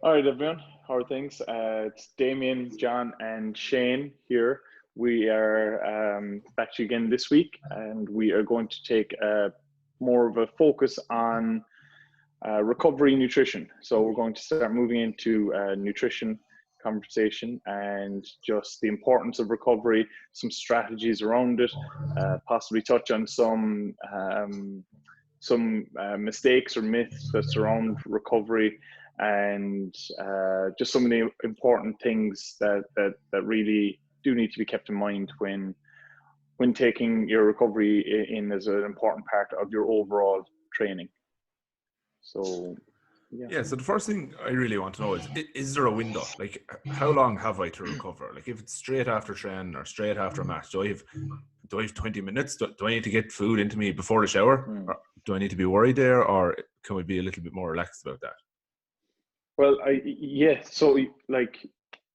All right, everyone. How are things? It's Damien, John, and Shane here. We are back to you again this week, and we are going to take more of a focus on recovery nutrition. So we're going to start moving into nutrition conversation and just the importance of recovery, some strategies around it, possibly touch on some mistakes or myths that surround recovery, and just some of the important things that really do need to be kept in mind when taking your recovery in as an important part of your overall training. So yeah, so the first thing I really want to know is there a window? Like, how long have I to recover? Like, if it's straight after training or straight after a match, do I have 20 minutes? Do I need to get food into me before the shower? Or do I need to be worried there, or can we be a little bit more relaxed about that? Well, so like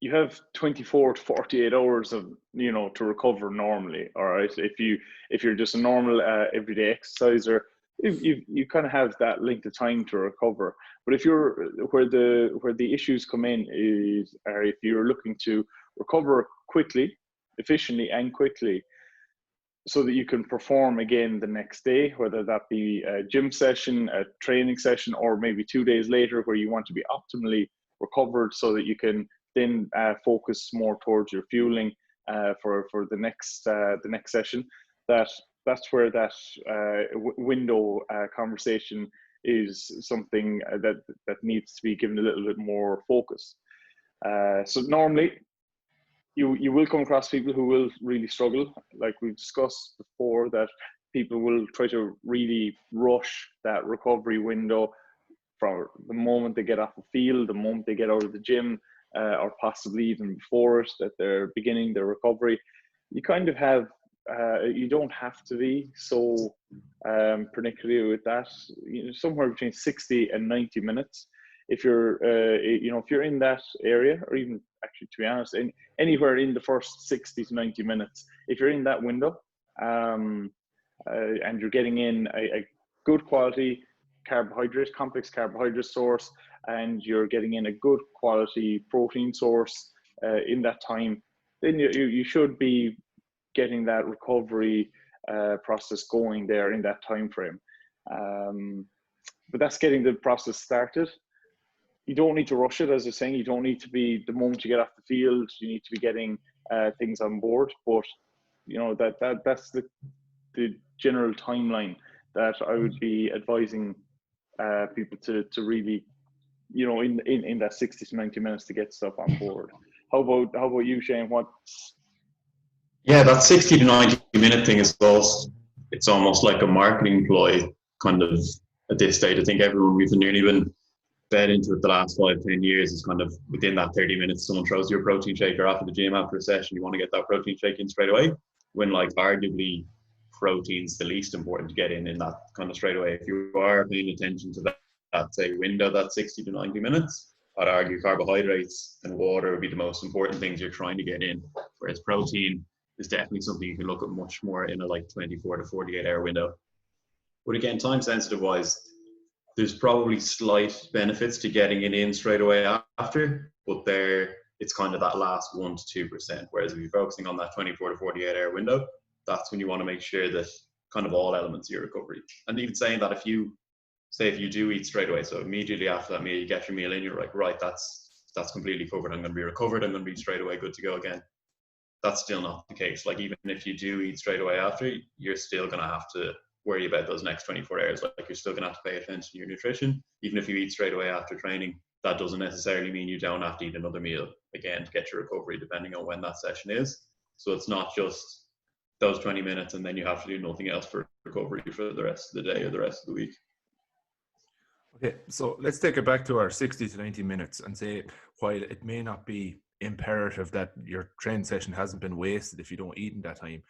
you have 24 to 48 hours of, to recover normally. All right. If you're just a normal everyday exerciser, you kind of have that length of time to recover. But if you're where the issues come in are if you're looking to recover quickly, efficiently and quickly, so that you can perform again the next day, whether that be a gym session, a training session, or maybe 2 days later where you want to be optimally recovered so that you can then focus more towards your fueling for the next session. That's where that window conversation is something that needs to be given a little bit more focus. So normally, you will come across people who will really struggle. Like we've discussed before, that people will try to really rush that recovery window from the moment they get off the field, the moment they get out of the gym, or possibly even before it, that they're beginning their recovery. You kind of have, you don't have to be so particular with that. Somewhere between 60 and 90 minutes. If you're, if you're in that area, or even actually, to be honest, anywhere in the first 60 to 90 minutes, if you're in that window, and you're getting in a good quality complex carbohydrate source, and you're getting in a good quality protein source in that time, then you should be getting that recovery process going there in that time frame. But that's getting the process started. You don't need to rush it, as I was saying. You don't need to be, the moment you get off the field, you need to be getting things on board. But that's the general timeline that I would be advising people to really, in that 60 to 90 minutes to get stuff on board. How about you, Shane? Yeah, that 60 to 90-minute thing is it's almost like a marketing ploy, kind of, at this stage. I think we've nearly been fed into it the last 5-10 years is kind of within that 30 minutes, someone throws your protein shaker off at the gym after a session, you want to get that protein shake in straight away, when like arguably protein's the least important to get in that kind of straight away. If you are paying attention to that say window, that 60 to 90 minutes, I'd argue carbohydrates and water would be the most important things you're trying to get in, whereas protein is definitely something you can look at much more in a like 24 to 48 hour window. But again, time sensitive wise, there's probably slight benefits to getting it in straight away after, but it's kind of that last 1% to 2%. Whereas if you're focusing on that 24 to 48 hour window, that's when you want to make sure that kind of all elements of your recovery. And even saying that if you do eat straight away, so immediately after that meal, you get your meal in, you're like, right, that's completely covered. I'm going to be recovered. I'm going to be straight away good to go again. That's still not the case. Like even if you do eat straight away after, you're still going to have to worry about those next 24 hours. Like you're still going to have to pay attention to your nutrition. Even if you eat straight away after training, that doesn't necessarily mean you don't have to eat another meal again to get your recovery, depending on when that session is. So it's not just those 20 minutes and then you have to do nothing else for recovery for the rest of the day or the rest of the week. Okay, so let's take it back to our 60 to 90 minutes and say, while it may not be imperative that your training session hasn't been wasted if you don't eat in that time,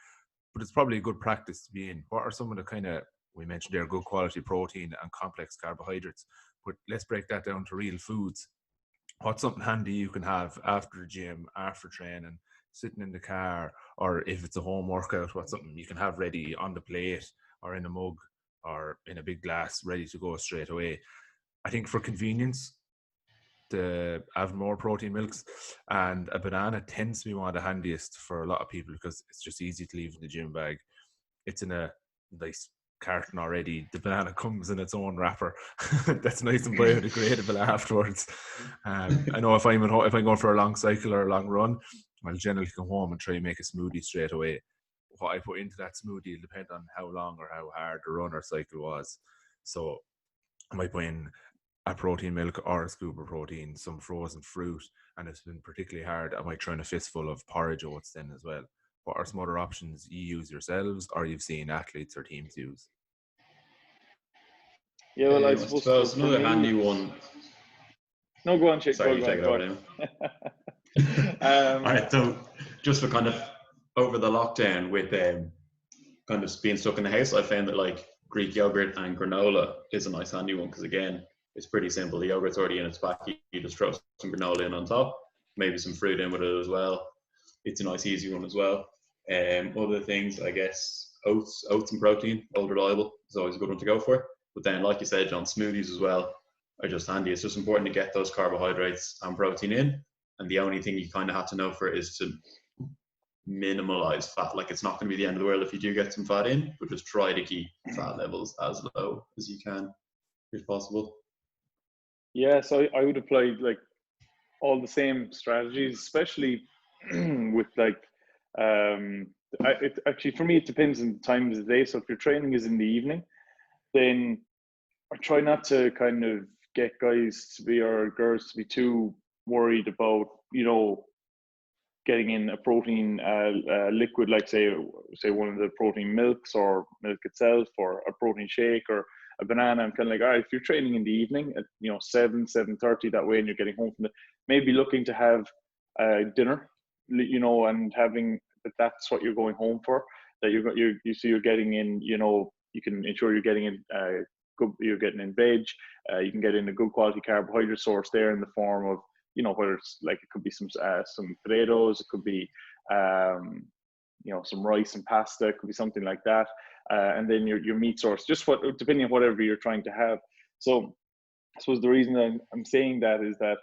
but it's probably a good practice to be in. What are some of the kind of, we mentioned there, good quality protein and complex carbohydrates, but let's break that down to real foods. What's something handy you can have after the gym, after training, sitting in the car, or if it's a home workout, what's something you can have ready on the plate or in a mug or in a big glass ready to go straight away? I think for convenience, the Avonmore protein milks, and a banana tends to be one of the handiest for a lot of people because it's just easy to leave in the gym bag. It's in a nice carton already. The banana comes in its own wrapper. That's nice and biodegradable afterwards. I know if I'm going for a long cycle or a long run, I'll generally come home and try and make a smoothie straight away. What I put into that smoothie will depend on how long or how hard the run or cycle was. So I might put in a protein milk or a scoop of protein, some frozen fruit, and it's been particularly hard, I might try in a fistful of porridge oats then as well. What are some other options you use yourselves or you've seen athletes or teams use? Yeah, well, I I suppose suppose for another me, handy one. no, go on, Chick, Sorry, you go take it on. over now. All right, so just for kind of over the lockdown with kind of being stuck in the house, I found that like Greek yogurt and granola is a nice handy one because again, it's pretty simple. The yogurt's already in its pack. You just throw some granola in on top, maybe some fruit in with it as well. It's a nice easy one as well. Other things, I guess, oats and protein, old reliable is always a good one to go for. But then, like you said, John, smoothies as well are just handy. It's just important to get those carbohydrates and protein in. And the only thing you kind of have to know for it is to minimalize fat. Like it's not going to be the end of the world if you do get some fat in, but just try to keep fat levels as low as you can if possible. Yeah, so I would apply like all the same strategies, especially with like, actually for me, it depends on the time of the day. So if your training is in the evening, then I try not to kind of get guys to be or girls to be too worried about, getting in a protein liquid, like say one of the protein milks or milk itself or a protein shake or a banana. I'm kind of like, all right, if you're training in the evening at 7:30 that way, and you're getting home from maybe looking to have dinner, and having that's what you're going home for. That you see you're getting in, you can ensure you're getting in good, you're getting in veg, you can get in a good quality carbohydrate source there in the form of whether it's like it could be some potatoes, it could be some rice and pasta, it could be something like that, and then your meat source, just depending on whatever you're trying to have. So I suppose the reason that I'm saying that is that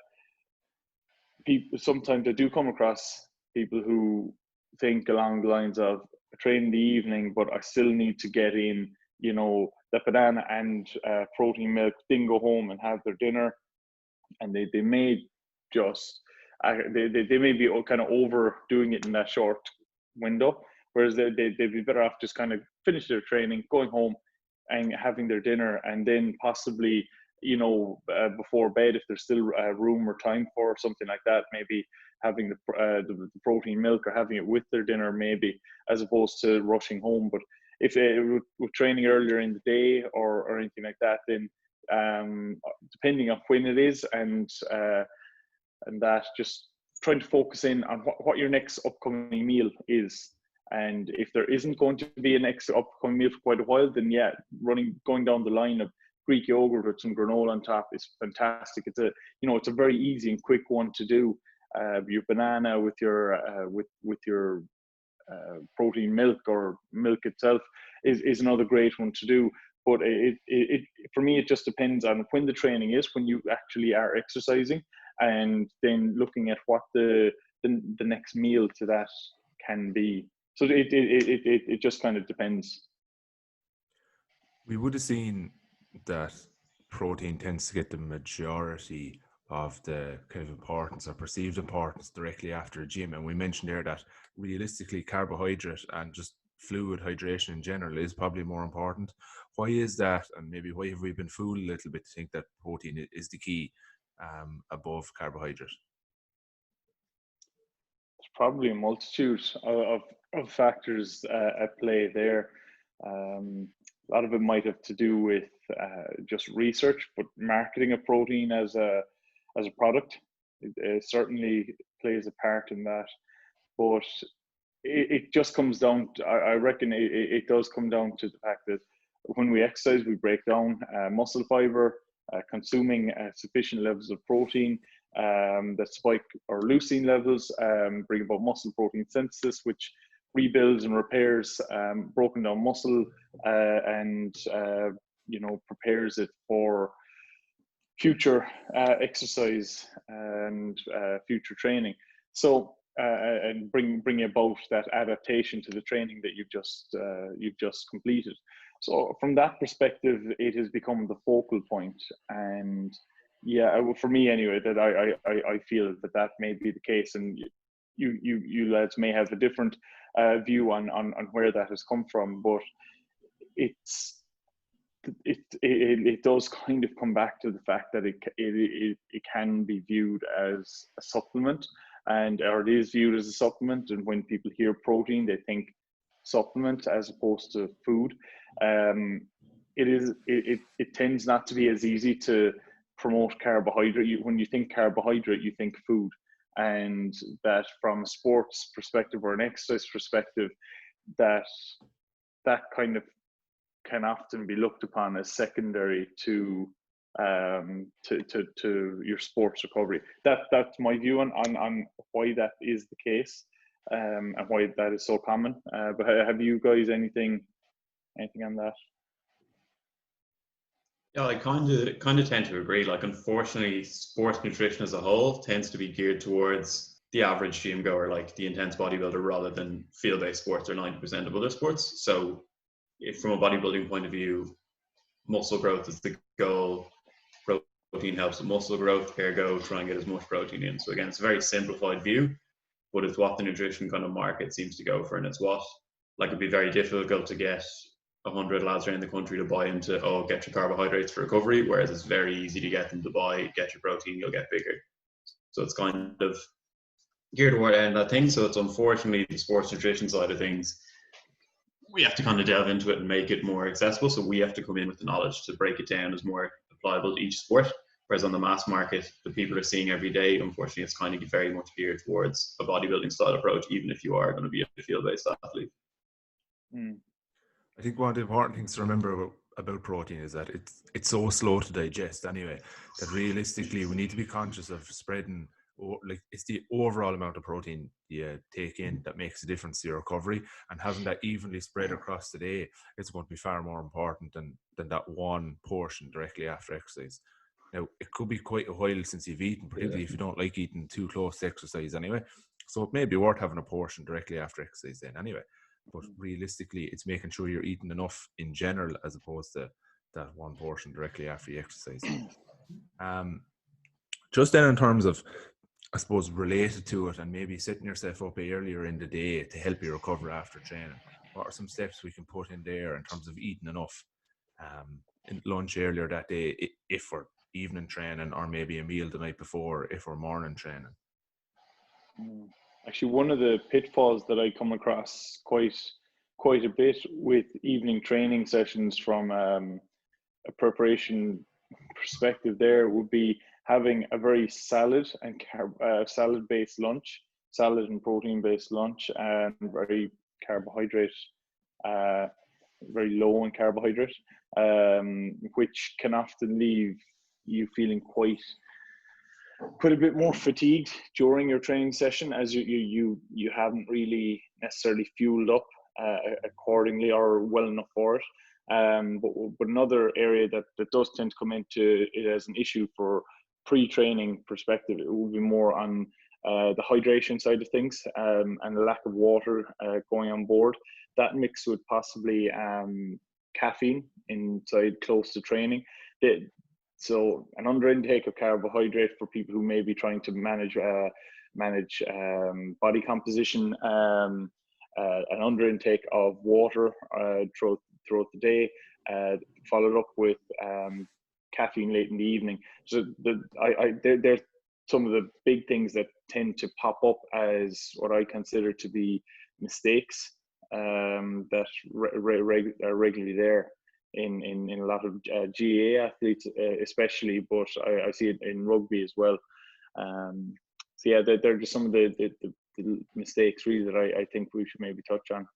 people sometimes I do come across people who think along the lines of I train in the evening, but I still need to get in, the banana and protein milk, then go home and have their dinner, and they may just they may be kind of overdoing it in that short window, whereas they'd be better off just kind of finish their training, going home and having their dinner, and then possibly before bed, if there's still room or time for something like that, maybe having the protein milk or having it with their dinner, maybe, as opposed to rushing home. But if with training earlier in the day or anything like that, then depending on when it is, and that, just trying to focus in on what your next upcoming meal is. And if there isn't going to be a next upcoming meal for quite a while, then yeah, going down the line of Greek yogurt with some granola on top is fantastic. It's a very easy and quick one to do. Your banana with your protein milk or milk itself is another great one to do. But it for me, it just depends on when the training is, when you actually are exercising, and then looking at what the next meal to that can be. So it just kind of depends. We would have seen that protein tends to get the majority of the kind of importance or perceived importance directly after a gym. And we mentioned there that realistically carbohydrate and just fluid hydration in general is probably more important. Why is that? And maybe why have we been fooled a little bit to think that protein is the key above carbohydrate? There's probably a multitude of factors at play there. A lot of it might have to do with just research, but marketing a protein as a product, it certainly plays a part in that. But it just comes down to, I reckon it does come down to the fact that when we exercise, we break down muscle fiber, consuming sufficient levels of protein that spike our leucine levels, bring about muscle protein synthesis, which rebuilds and repairs broken down muscle, and prepares it for future exercise and future training. So and bring about that adaptation to the training that you've just completed. So from that perspective, it has become the focal point. And yeah, for me anyway, that I feel that may be the case, and you lads may have a different view on where that has come from, but it does kind of come back to the fact that it can be viewed as a supplement, or it is viewed as a supplement. And when people hear protein, they think supplement as opposed to food. It tends not to be as easy to promote carbohydrate. When you think carbohydrate, you think food, and that from a sports perspective or an exercise perspective, that kind of can often be looked upon as secondary to your sports recovery. That's my view on why that is the case, and why that is so common. But have you guys anything on that? Yeah, I kind of tend to agree. Like, unfortunately, sports nutrition as a whole tends to be geared towards the average gym goer, like the intense bodybuilder, rather than field-based sports or 90% of other sports. So if from a bodybuilding point of view, muscle growth is the goal, protein helps with muscle growth, ergo try and get as much protein in. So again, it's a very simplified view, but it's what the nutrition kind of market seems to go for. And it's what, like, it'd be very difficult to get 100 lads around the country to buy into, oh, get your carbohydrates for recovery, whereas it's very easy to get them to buy, get your protein, you'll get bigger. So it's kind of geared toward that thing. So it's unfortunately the sports nutrition side of things, we have to kind of delve into it and make it more accessible. So we have to come in with the knowledge to break it down as more applicable to each sport. Whereas on the mass market, the people are seeing every day, unfortunately, it's kind of very much geared towards a bodybuilding style approach, even if you are going to be a field-based athlete. I think one of the important things to remember about protein is that it's so slow to digest anyway, that realistically we need to be conscious of spreading, like, it's the overall amount of protein you take in that makes a difference to your recovery, and having that evenly spread across the day is going to be far more important than that one portion directly after exercise. Now, it could be quite a while since you've eaten, particularly if you don't like eating too close to exercise anyway. So it may be worth having a portion directly after exercise then anyway. But realistically, it's making sure you're eating enough in general as opposed to that one portion directly after you exercise. Just then, in terms of, I suppose, related to it, and maybe setting yourself up earlier in the day to help you recover after training, what are some steps we can put in there in terms of eating enough in lunch earlier that day, if we're evening training, or maybe a meal the night before if we're morning training? Actually, one of the pitfalls that I come across quite a bit with evening training sessions from a preparation perspective there would be having a very salad and salad-based lunch, salad and protein-based lunch, and very carbohydrate, very low in carbohydrate, which can often leave you feeling quite a bit more fatigued during your training session, as you haven't really necessarily fueled up accordingly or well enough for it. But another area that does tend to come into it as an issue for pre-training perspective, it will be more on the hydration side of things, and the lack of water going on board. That mixed with possibly caffeine inside close to training. So an under intake of carbohydrate for people who may be trying to manage body composition, an under intake of water throughout the day, followed up with caffeine late in the evening. So there's some of the big things that tend to pop up as what I consider to be mistakes that are regularly there in a lot of GAA athletes, especially, but I see it in rugby as well. So yeah, they're just some of the mistakes really that I think we should maybe touch on.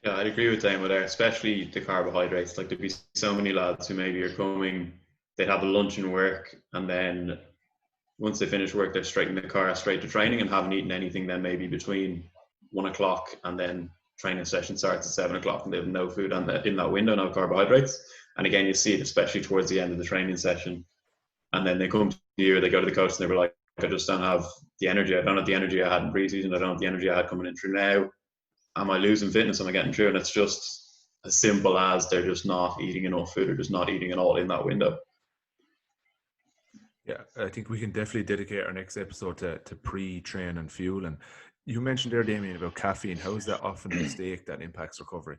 Yeah, I'd agree with Damo there, especially the carbohydrates. Like, there'd be so many lads who maybe are coming, they'd have a lunch and work, and then once they finish work, they're straight in the car, straight to training, and haven't eaten anything then maybe between 1 o'clock and then training session starts at 7 o'clock, and they have no food in that window, no carbohydrates. And again, you see it especially towards the end of the training session. And then they come to you, they go to the coach and they were like, I just don't have the energy. I don't have the energy I had in preseason. I don't have the energy I had coming in through now. Am I losing fitness? Am I getting through? And it's just as simple as they're just not eating enough food or just not eating at all in that window. Yeah, I think we can definitely dedicate our next episode to pre-train and fuel. And you mentioned there, Damien, about caffeine. How is that often a mistake that impacts recovery?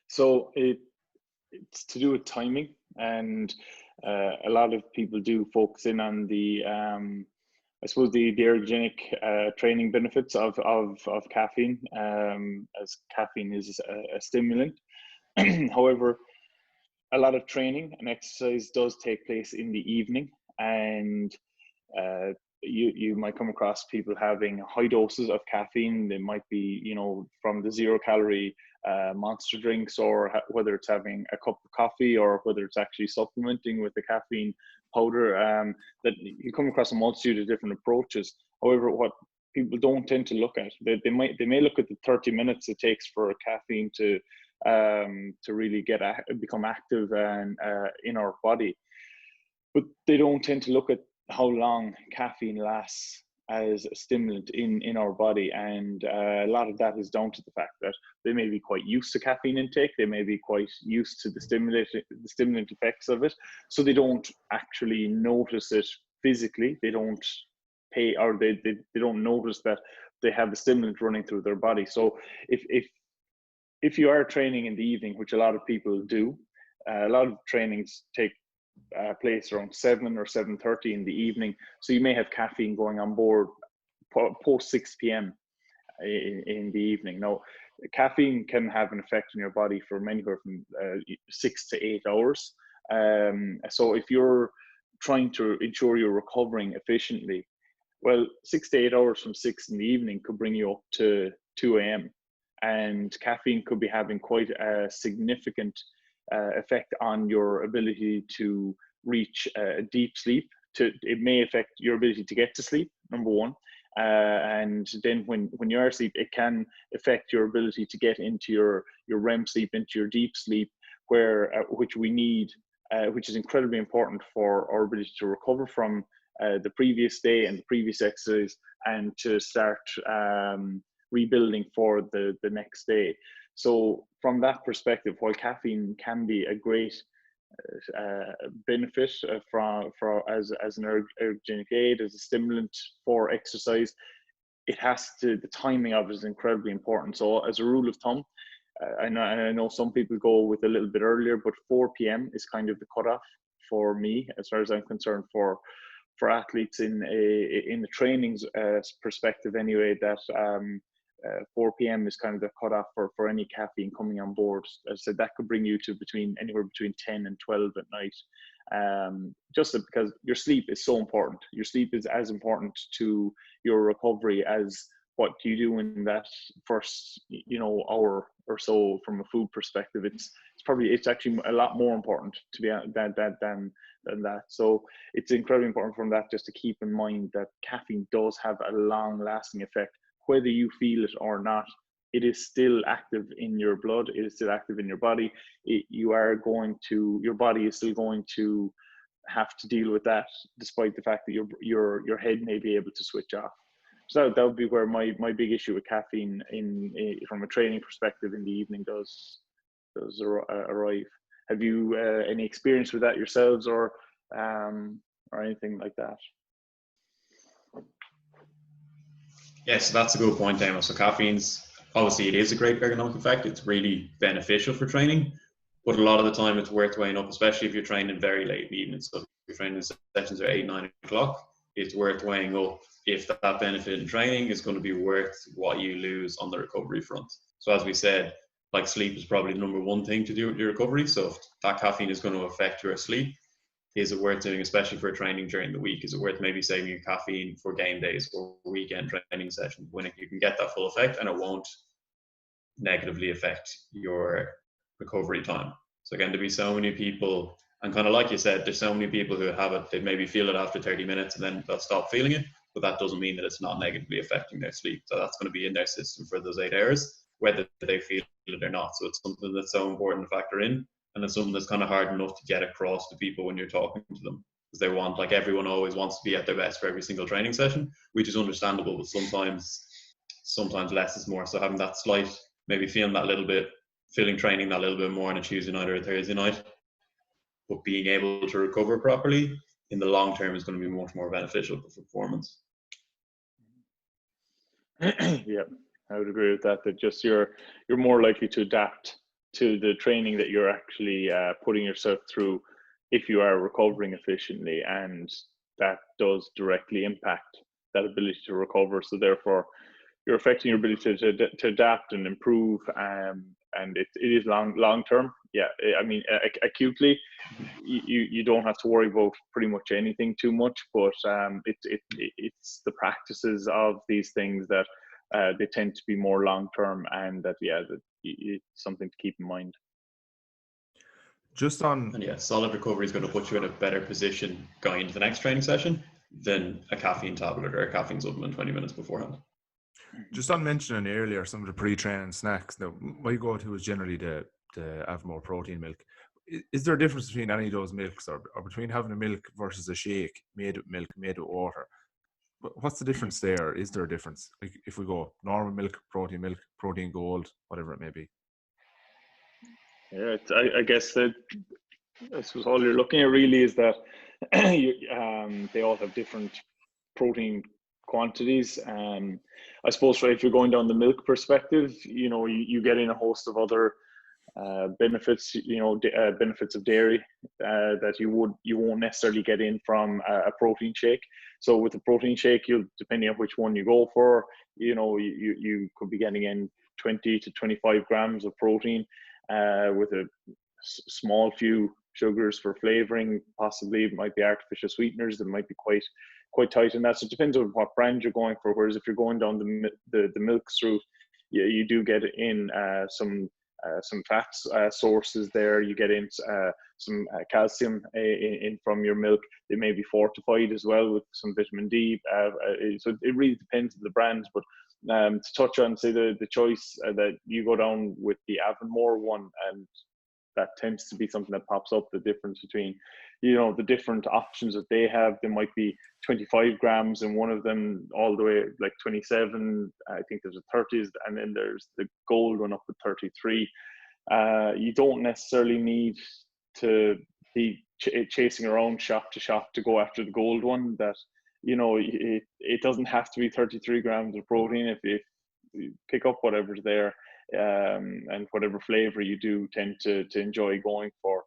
So it's to do with timing, and a lot of people do focus in on the I suppose the ergogenic training benefits of caffeine, as caffeine is a stimulant. However, a lot of training and exercise does take place in the evening, and you might come across people having high doses of caffeine. They might be, from the 0-calorie monster drinks, or whether it's having a cup of coffee, or whether it's actually supplementing with the caffeine powder. That you come across a multitude of different approaches. However, what people don't tend to look at, they may look at the 30 minutes it takes for caffeine to really become active and in our body, but they don't tend to look at how long caffeine lasts as a stimulant in our body. And a lot of that is down to the fact that they may be quite used to caffeine intake. They may be quite used to the stimulant effects of it. So they don't actually notice it physically. They don't they don't notice that they have the stimulant running through their body. So if you are training in the evening, which a lot of people do, a lot of trainings take place around 7 or 7:30 in the evening. So you may have caffeine going on board post 6 p.m. in the evening. Now, caffeine can have an effect on your body for anywhere from 6 to 8 hours. So if you're trying to ensure you're recovering efficiently, well, 6 to 8 hours from 6 in the evening could bring you up to 2 a.m. And caffeine could be having quite a significant effect on your ability to reach deep sleep. It may affect your ability to get to sleep, number one. And then when you're asleep, it can affect your ability to get into your REM sleep, into your deep sleep, which we need, which is incredibly important for our ability to recover from the previous day and the previous exercise, and to start rebuilding for the next day. So from that perspective, while caffeine can be a great benefit as an ergogenic aid, as a stimulant for exercise, the timing of it is incredibly important. So as a rule of thumb, I know some people go with a little bit earlier, but 4 p.m. is kind of the cutoff for me, as far as I'm concerned, for athletes in the trainings perspective anyway, that 4 p.m. is kind of the cutoff for any caffeine coming on board. As I said, that could bring you to anywhere between 10 and 12 at night. Just because your sleep is so important. Your sleep is as important to your recovery as what you do in that first, hour or so from a food perspective. It's actually a lot more important to be than that. So it's incredibly important from that, just to keep in mind that caffeine does have a long lasting effect. Whether you feel it or not, it is still active in your blood. It is still active in your body. Your body is still going to have to deal with that, despite the fact that your head may be able to switch off. So that would be where my big issue with caffeine from a training perspective in the evening does arrive. Have you any experience with that yourselves, or anything like that? Yes, that's a good point, Damo. So caffeine's, obviously it is a great ergonomic effect. It's really beneficial for training, but a lot of the time it's worth weighing up, especially if you're training very late in the evening. So if your training sessions are 8, 9 o'clock, it's worth weighing up if that benefit in training is going to be worth what you lose on the recovery front. So as we said, like, sleep is probably the number one thing to do with your recovery. So if that caffeine is going to affect your sleep, is it worth doing, especially for training during the week? Is it worth maybe saving your caffeine for game days or weekend training sessions when you can get that full effect and it won't negatively affect your recovery time? So again, there'll be so many people, and kind of like you said, there's so many people who have it, they maybe feel it after 30 minutes and then they'll stop feeling it, but that doesn't mean that it's not negatively affecting their sleep. So that's going to be in their system for those 8 hours, whether they feel it or not. So it's something that's so important to factor in. and it's something that's kind of hard enough to get across to people when you're talking to them, because they want, like, everyone always wants to be at their best for every single training session, which is understandable, but sometimes less is more. So having that slight, maybe feeling training that little bit more on a Tuesday night or a Thursday night, but being able to recover properly in the long term is going to be much more beneficial for performance. Yeah, I would agree with that. That just you're more likely to adapt to the training that you're actually putting yourself through if you are recovering efficiently, and that does directly impact that ability to recover. So therefore, you're affecting your ability to adapt and improve, and it is long term. Yeah, I mean, acutely, you don't have to worry about pretty much anything too much, but it's the practices of these things that they tend to be more long term, and that it's something to keep in mind. Solid recovery is going to put you in a better position going into the next training session than a caffeine tablet or a caffeine supplement 20 minutes beforehand. Just on mentioning earlier some of the pre-training snacks. Now, my go-to is generally to have more protein milk. Is there a difference between any of those milks, or between having a milk versus a shake made with milk, made with water? What's the difference there? Is there a difference? Like if we go normal milk, protein gold, whatever it may be? Yeah, I guess that I suppose all you're looking at really is that they all have different protein quantities. I suppose if you're going down the milk perspective, you get in a host of other benefits, benefits of dairy that you won't necessarily get in from a protein shake. So with a protein shake, depending on which one you go for, you could be getting in 20 to 25 grams of protein with a small few sugars for flavoring. Possibly it might be artificial sweeteners that might be quite tight in that. So it depends on what brand you're going for. Whereas if you're going down the milks route, you do get in some fat sources there. You get in some calcium in from your milk. They may be fortified as well with some vitamin D. So it really depends on the brands. But to touch on, say, the choice that you go down with the Avonmore one, and that tends to be something that pops up, the difference between, the different options that they have. There might be 25 grams in one of them, all the way like 27. I think there's a 30s, and then there's the gold one up at 33. You don't necessarily need to be chasing around shop to shop to go after the gold one. That, it doesn't have to be 33 grams of protein. If you pick up whatever's there, and whatever flavor you do tend to enjoy going for,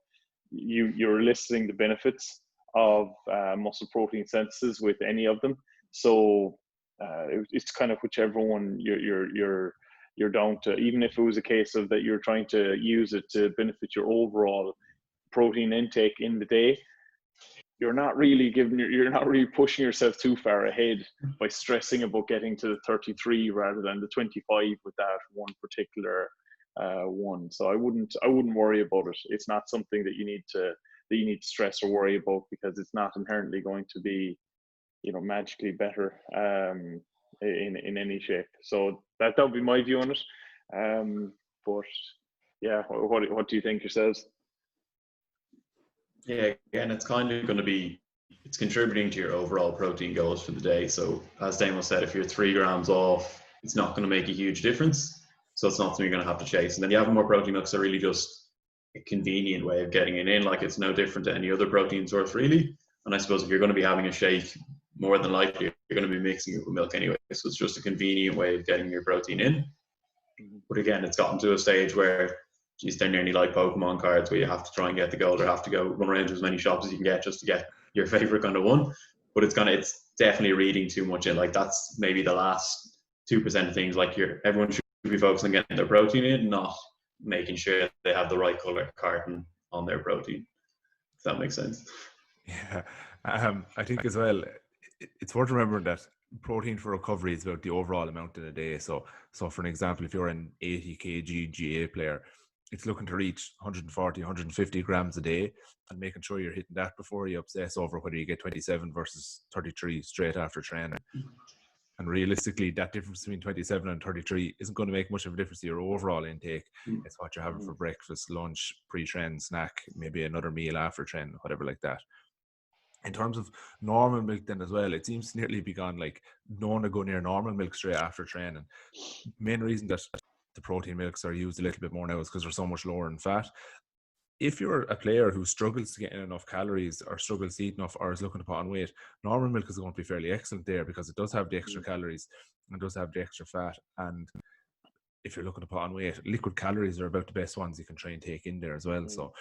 you're listing the benefits of muscle protein synthesis with any of them. So it's kind of whichever one you're down to. Even if it was a case of that you're trying to use it to benefit your overall protein intake in the day, you're not really pushing yourself too far ahead by stressing about getting to the 33 rather than the 25 with that one particular one. So I wouldn't worry about it. It's not something that you need to stress or worry about, because it's not inherently going to be, magically better in any shape. So that would be my view on it. But yeah, what do you think yourselves? Yeah, again, it's kind of going to be, it's contributing to your overall protein goals for the day. So as Damo said, if you're 3 grams off, it's not going to make a huge difference. So it's not something you're going to have to chase. And then you have more protein milks are really just a convenient way of getting it in. Like, it's no different to any other protein source, really. And I suppose if you're going to be having a shake, more than likely you're going to be mixing it with milk anyway. So it's just a convenient way of getting your protein in. But again, it's gotten to a stage where, geez, they're nearly like Pokemon cards where you have to try and get the gold, or have to go run around to as many shops as you can get just to get your favorite kind of one. But it's definitely reading too much in. Like, that's maybe the last 2% of things. Like, everyone should be focusing on getting their protein in, not making sure they have the right color carton on their protein. If that makes sense. Yeah, I think as well, it's worth remembering that protein for recovery is about the overall amount in a day. So for an example, if you're an 80 kg GAA player, it's looking to reach 140, 150 grams a day, and making sure you're hitting that before you obsess over whether you get 27 versus 33 straight after training. And realistically, that difference between 27 and 33 isn't going to make much of a difference to your overall intake. It's what you're having for breakfast, lunch, pre-train, snack, maybe another meal after train, whatever like that. In terms of normal milk then as well, it seems to nearly be gone like no one to go near normal milk straight after training. Main reason that the protein milks are used a little bit more now is because they're so much lower in fat. If you're a player who struggles to get in enough calories or struggles to eat enough or is looking to put on weight, normal milk is going to be fairly excellent there because it does have the extra calories and does have the extra fat. And if you're looking to put on weight, liquid calories are about the best ones you can try and take in there as well. So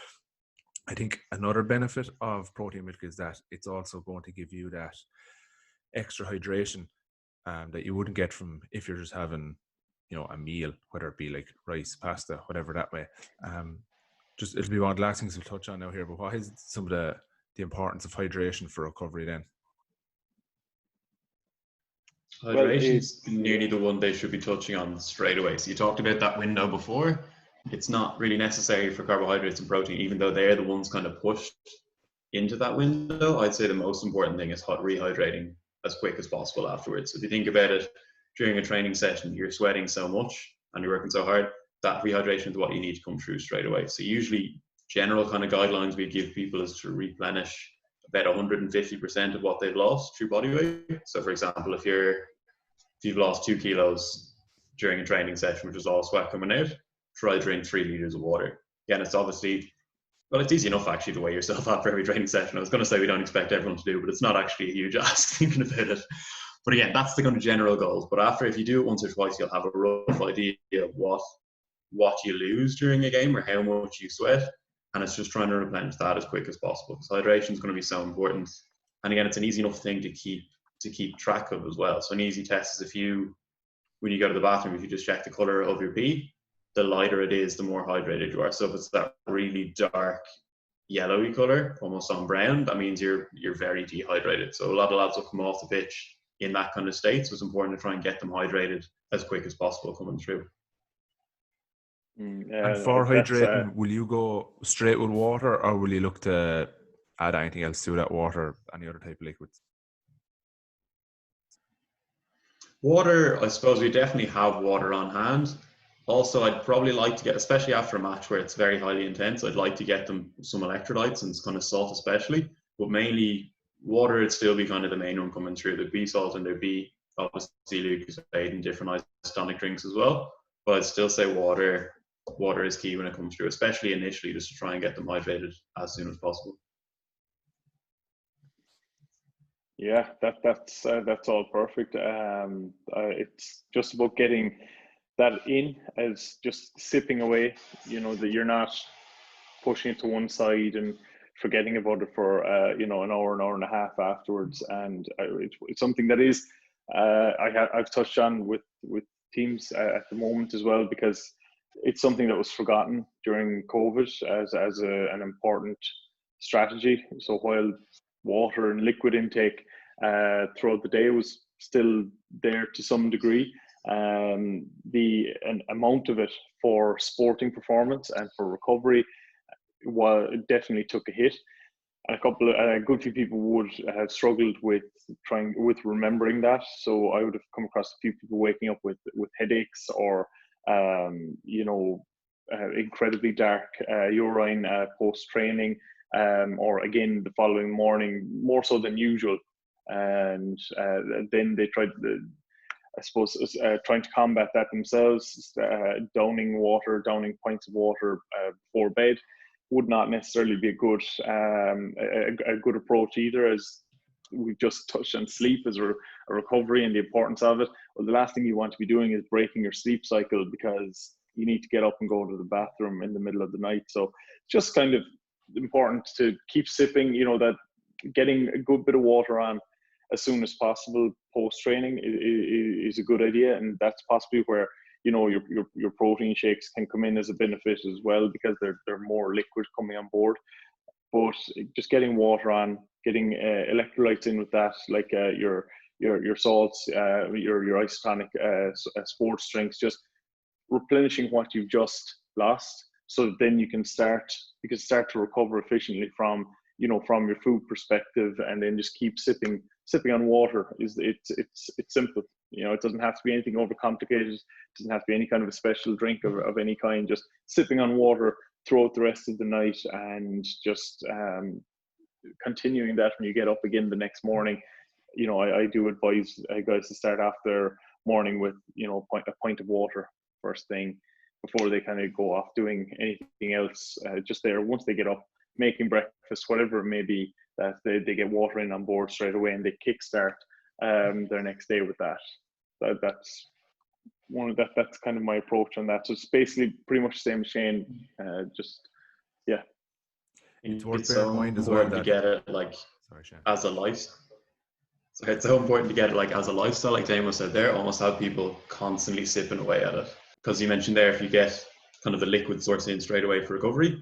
I think another benefit of protein milk is that it's also going to give you that extra hydration that you wouldn't get from if you're just having, you know, a meal, whether it be like rice, pasta, whatever that way. Just it'll be one of the last things we'll touch on now here, but what is some of the importance of hydration for recovery then? Hydration is nearly the one they should be touching on straight away. So you talked about that window before. It's not really necessary for carbohydrates and protein, even though they're the ones kind of pushed into that window. I'd say the most important thing is rehydrating as quick as possible afterwards. So if you think about it, during a training session, you're sweating so much and you're working so hard, that rehydration is what you need to come through straight away. So usually general kind of guidelines we give people is to replenish about 150% of what they've lost through body weight. So for example, if you've lost 2 kilos during a training session, which is all sweat coming out, try to drink 3 liters of water. Again, it's obviously, well, it's easy enough actually to weigh yourself after every training session. I was going to say we don't expect everyone to do, but it's not actually a huge ask thinking about it. But again, that's the kind of general goals. But after, if you do it once or twice, you'll have a rough idea of what you lose during a game or how much you sweat. And it's just trying to replenish that as quick as possible. Because hydration is going to be so important. And again, it's an easy enough thing to keep track of as well. So an easy test is when you go to the bathroom, if you just check the color of your pee, the lighter it is, the more hydrated you are. So if it's that really dark yellowy color, almost on brown, that means you're very dehydrated. So a lot of lads will come off the pitch in that kind of state. So it's important to try and get them hydrated as quick as possible coming through. And for hydrating, will you go straight with water or will you look to add anything else to that water, any other type of liquids? Water, I suppose we definitely have water on hand. Also, I'd probably like to get, especially after a match where it's very highly intense, I'd like to get them some electrolytes and kind of salt especially, but mainly water would still be kind of the main one coming through. There'd be salt and there'd be obviously Lucozade and different isotonic drinks as well, but I'd still say water is key when it comes through, especially initially, just to try and get them hydrated as soon as possible. Yeah, that's all perfect. It's just about getting that in as just sipping away. You know, that you're not pushing it to one side and forgetting about it for an hour and a half afterwards. And it's something that is I've touched on with teams at the moment as well, because it's something that was forgotten during COVID as an important strategy. So while water and liquid intake throughout the day was still there to some degree, the amount of it for sporting performance and for recovery definitely took a hit. And a good few people would have struggled with remembering that. So I would have come across a few people waking up with headaches or incredibly dark urine post training, or again the following morning more so than usual. And then they tried, trying to combat that themselves, downing pints of water before bed would not necessarily be a good approach either, as we've just touched on sleep as a recovery and the importance of it. Well, the last thing you want to be doing is breaking your sleep cycle because you need to get up and go to the bathroom in the middle of the night. So just kind of important to keep sipping, that getting a good bit of water on as soon as possible post training is a good idea. And that's possibly where your protein shakes can come in as a benefit as well, because they're more liquid coming on board. But just getting water on, getting electrolytes in with that, like your salts, your isotonic sports drinks, just replenishing what you've just lost, so then you can start to recover efficiently from from your food perspective, and then just keep sipping on water. It's simple. it doesn't have to be anything overcomplicated. It doesn't have to be any kind of a special drink of any kind. Just sipping on water throughout the rest of the night, and just continuing that when you get up again the next morning. I do advise guys to start off their morning with a pint of water first thing before they kind of go off doing anything else. Just there, once they get up, making breakfast, whatever it may be, that they get water in on board straight away, and they kickstart their next day with that. That's that's kind of my approach on that. So it's basically pretty much the same as Shane. It's worth It's bearing so in mind as well important to that get it like sorry, Shane. as a lifestyle. So it's so important to get it like as a lifestyle, like Damo said there, almost have people constantly sipping away at it. Because you mentioned there, if you get kind of a liquid source in straight away for recovery,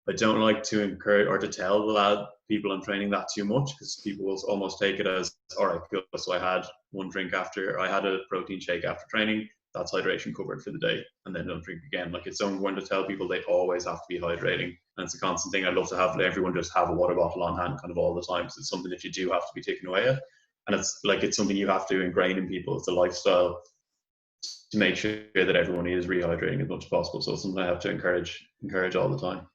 I don't like to encourage or to tell the people I'm training that too much, because people will almost take it as, all right, cool, so I had one drink after, I had a protein shake after training, that's hydration covered for the day, and then don't drink again. Like, it's so important to tell people they always have to be hydrating, and it's a constant thing. I'd love to have everyone just have a water bottle on hand kind of all the time, because it's something that you do have to be taking away at, and it's something you have to ingrain in people. It's a lifestyle to make sure that everyone is rehydrating as much as possible. So it's something I have to encourage all the time.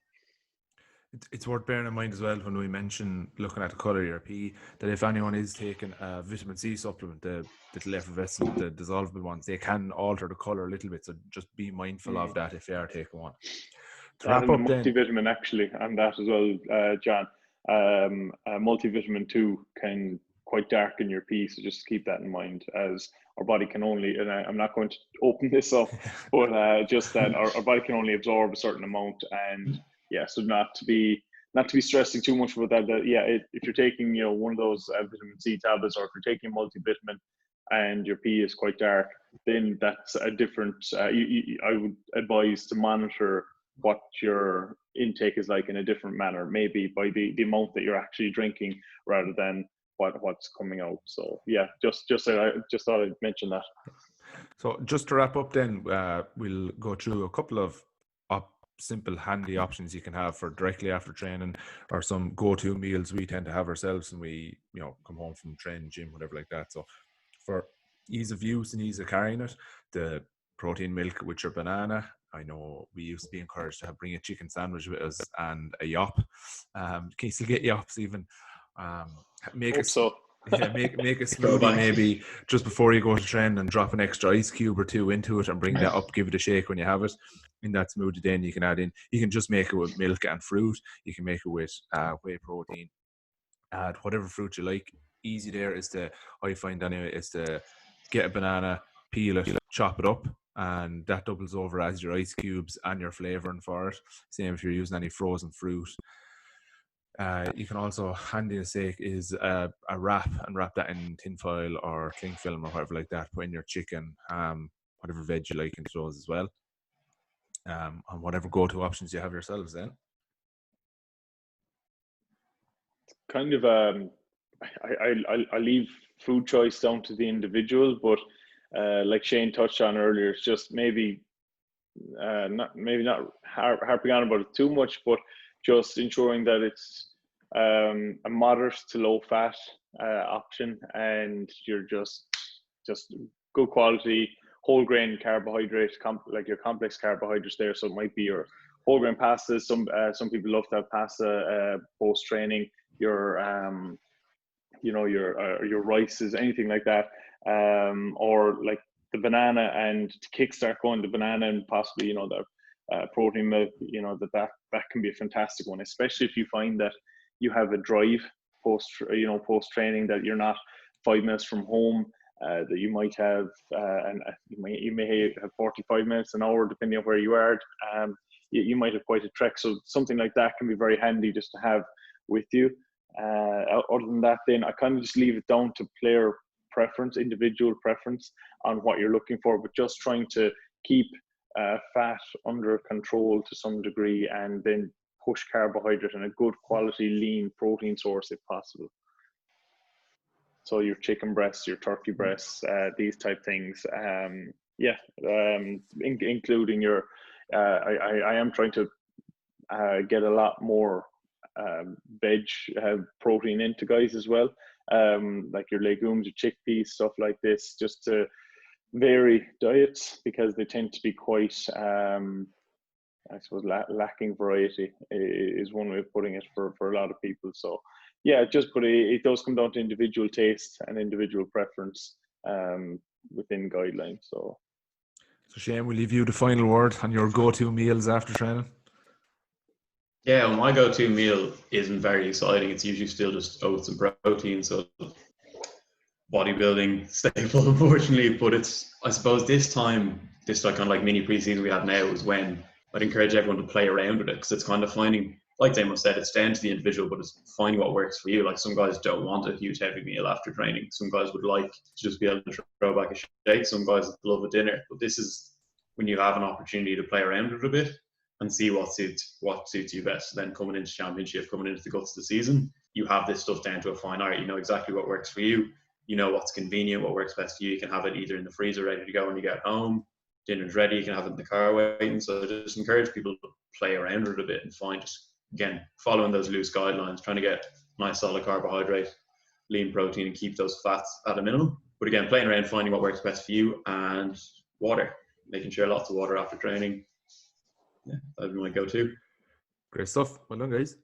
It's worth bearing in mind as well when we mention looking at the colour of your pee, that if anyone is taking a vitamin C supplement, the little effervescent, the dissolvable ones, they can alter the colour a little bit. So just be mindful of that if you are taking one. To wrap And up the then, multivitamin actually, and that as well, John. Multivitamin 2 can quite darken your pee, so just keep that in mind, as our body can only, and I'm not going to open this up, but just that our body can only absorb a certain amount, and so not to be stressing too much about that. If you're taking one of those vitamin C tablets, or if you're taking multivitamin and your pee is quite dark, then that's a different. I would advise to monitor what your intake is like in a different manner, maybe by the amount that you're actually drinking rather than what's coming out. So just I just thought I'd mention that. So just to wrap up then, we'll go through a couple of simple handy options you can have for directly after training, or some go-to meals we tend to have ourselves when we come home from training, gym, whatever like that. So for ease of use and ease of carrying it, the protein milk with your banana. I know we used to be encouraged to bring a chicken sandwich with us and a yop. Can you still get yops even? Make a smoothie maybe just before you go to train, and drop an extra ice cube or two into it and bring that up, give it a shake when you have it. In that smoothie, then you can add in, you can just make it with milk and fruit, you can make it with whey protein, add whatever fruit you like. Easy there is I find anyway, is to get a banana, peel it, chop it up, and that doubles over as your ice cubes and your flavouring for it. Same if you're using any frozen fruit. You can also, handy and sake, is a wrap, and wrap that in tin foil or cling film or whatever like that. Put in your chicken, whatever veg you like into those as well, and whatever go-to options you have yourselves then. Kind of I leave food choice down to the individual, but like Shane touched on earlier, it's just maybe not harping on about it too much, but just ensuring that it's a moderate to low fat option, and you're just good quality whole grain carbohydrates, like your complex carbohydrates there. So it might be your whole grain pastas. Some people love to have pasta post training. Your your rices, anything like that, or like the banana, and to kickstart going, the banana and possibly the protein milk. That can be a fantastic one, especially if you find that you have a drive post training, that you're not 5 minutes from home, that you might have and you may have 45 minutes, an hour, depending on where you are. You might have quite a trek, so something like that can be very handy just to have with you. Other than that, then I kind of just leave it down to player preference, individual preference on what you're looking for, but just trying to keep fat under control to some degree, and then push carbohydrate and a good quality lean protein source if possible. So your chicken breasts, your turkey breasts, these type things. Including your. I am trying to get a lot more veg protein into guys as well. like your legumes, your chickpeas, stuff like this, just to vary diets, because they tend to be quite, I suppose, lacking variety is one way of putting it for a lot of people. So yeah, but it does come down to individual taste and individual preference within guidelines. So Shane, we'll leave you the final word on your go-to meals after training. Yeah, well, my go-to meal isn't very exciting. It's usually still just oats and protein, so bodybuilding staple, unfortunately. But it's, I suppose, this like kind of like mini preseason we have now is when I'd encourage everyone to play around with it, because it's kind of finding, like Damo said, it's down to the individual, but it's finding what works for you. Like some guys don't want a huge heavy meal after training. Some guys would like to just be able to throw back a shake. Some guys love a dinner. But this is when you have an opportunity to play around with it a bit and see what suits you best. Then coming into championship, coming into the guts of the season, you have this stuff down to a fine art. You know exactly what works for you. You know what's convenient, what works best for you. You can have it either in the freezer ready to go when you get home. Dinner's ready, you can have it in the car waiting. So just encourage people to play around with it a bit and find, just again, following those loose guidelines, trying to get nice solid carbohydrate, lean protein, and keep those fats at a minimum. But again, playing around, finding what works best for you, and water, making sure lots of water after training. Yeah, that'd be my go-to. Great stuff. Well done, guys.